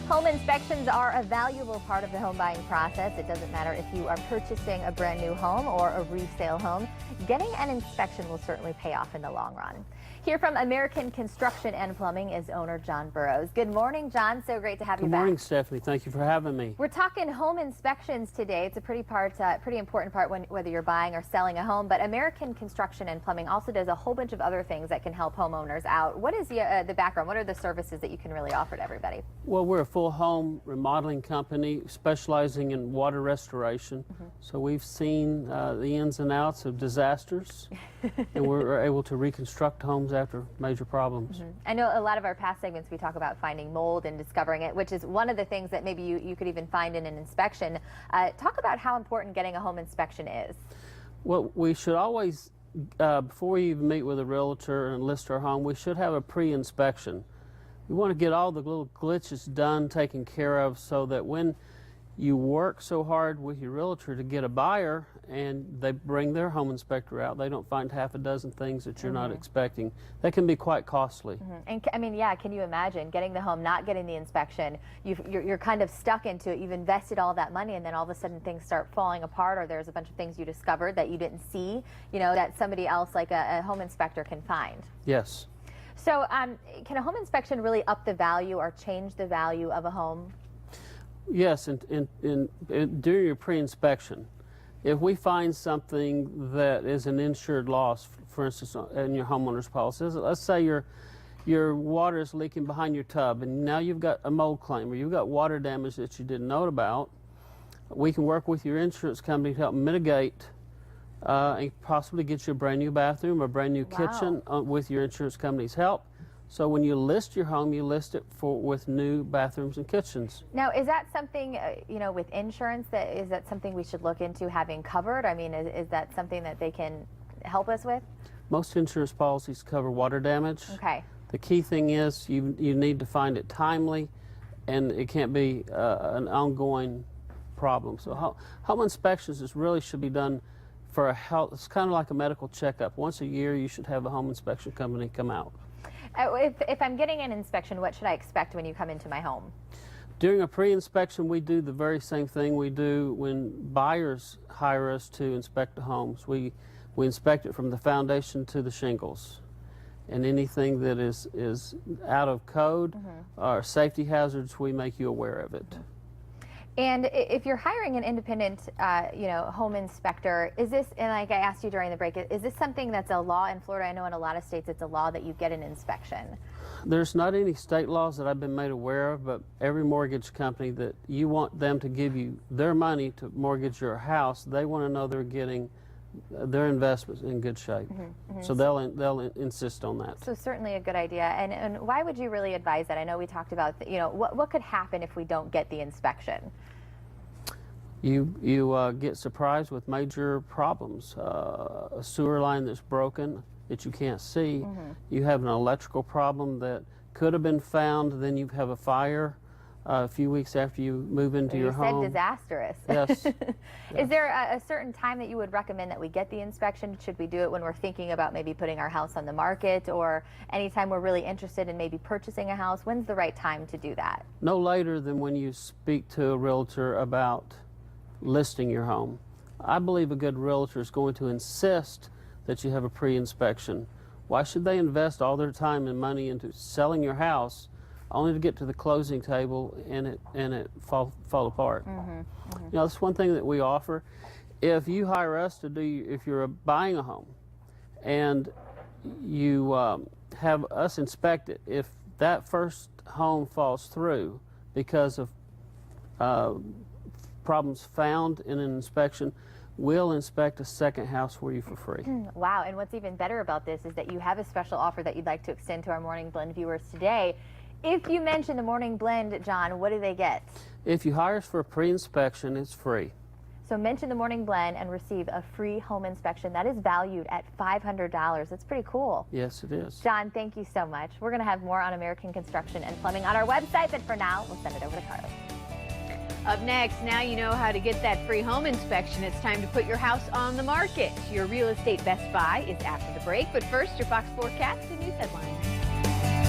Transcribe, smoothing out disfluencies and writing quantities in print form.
Home inspections are a valuable part of the home buying process. It doesn't matter if you are purchasing a brand new home or a resale home. Getting an inspection will certainly pay off in the long run. Here from American Construction and Plumbing is owner John Burrows. Good morning, John. So great to have you back. Good morning, Stephanie. Thank you for having me. We're talking home inspections today. It's a pretty important part whether you're buying or selling a home. But American Construction and Plumbing also does a whole bunch of other things that can help homeowners out. What is the background? What are the services that you can really offer to everybody? Well, we're a full home remodeling company specializing in water restoration. So we've seen the ins and outs of disasters, and we're able to reconstruct homes after major problems. I know a lot of our past segments we talk about finding mold and discovering it, which is one of the things that maybe you could even find in an inspection. Talk about how important getting a home inspection is. Well, we should always, before we even meet with a realtor and list our home, we should have a pre-inspection. We want to get all the little glitches done, taken care of, so that when you work so hard with your realtor to get a buyer and they bring their home inspector out, they don't find half a dozen things that you're not expecting. That can be quite costly. And I mean, yeah, can you imagine getting the home, not getting the inspection? You're kind of stuck into it. You've invested all that money, and then all of a sudden things start falling apart, or there's a bunch of things you discovered that you didn't see, you know, that somebody else like a home inspector can find. Yes. So can a home inspection really up the value or change the value of a home? Yes, and during your pre-inspection, if we find something that is an insured loss, for instance, in your homeowner's policy, let's say your water is leaking behind your tub, and now you've got a mold claim, or you've got water damage that you didn't know about, we can work with your insurance company to help mitigate and possibly get you a brand new bathroom or brand new kitchen with your insurance company's help. So when you list your home, you list it with new bathrooms and kitchens. Now, is that something, you know, with insurance, is that something we should look into having covered? I mean, is that something that they can help us with? Most insurance policies cover water damage. Okay. The key thing is you need to find it timely, and it can't be an ongoing problem. So home inspections really should be done for a health. It's kind of like a medical checkup. Once a year, you should have a home inspection company come out. If I'm getting an inspection, what should I expect when you come into my home? During a pre-inspection, we do the very same thing we do when buyers hire us to inspect the homes. We inspect it from the foundation to the shingles. And anything that is out of code or safety hazards, we make you aware of it. And if you're hiring an independent, you know, home inspector, is this, and like I asked you during the break, is this something that's a law in Florida? I know in a lot of states it's a law that you get an inspection. There's not any state laws that I've been made aware of, but every mortgage company that you want them to give you their money to mortgage your house, they want to know they're getting their investments in good shape. So they'll insist on that. So certainly a good idea. And why would you really advise that? I know we talked about, you know, what could happen if we don't get the inspection? You get surprised with major problems. A sewer line that's broken that you can't see. You have an electrical problem that could have been found, then you have a fire a few weeks after you move into your home. You said disastrous. Yes. Is there a certain time that you would recommend that we get the inspection? Should we do it when we're thinking about maybe putting our house on the market, or anytime we're really interested in maybe purchasing a house? When's the right time to do that? No later than when you speak to a realtor about listing your home. I believe a good realtor is going to insist that you have a pre-inspection. Why should they invest all their time and money into selling your house only to get to the closing table and it fall apart? You know, that's one thing that we offer. If you hire us to do, if you're buying a home and you have us inspect it, if that first home falls through because of problems found in an inspection, we'll inspect a second house for you for free. Wow, and what's even better about this is that you have a special offer that you'd like to extend to our Morning Blend viewers today. If you mention the Morning Blend, John, what do they get? If you hire us for a pre-inspection, it's free. So mention the Morning Blend and receive a free home inspection. That is valued at $500. That's pretty cool. Yes, it is. John, thank you so much. We're going to have more on American Construction and Plumbing on our website, but for now, we'll send it over to Carlos. Up next, now you know how to get that free home inspection. It's time to put your house on the market. Your real estate Best Buy is after the break, but first, your Fox forecast and news headlines.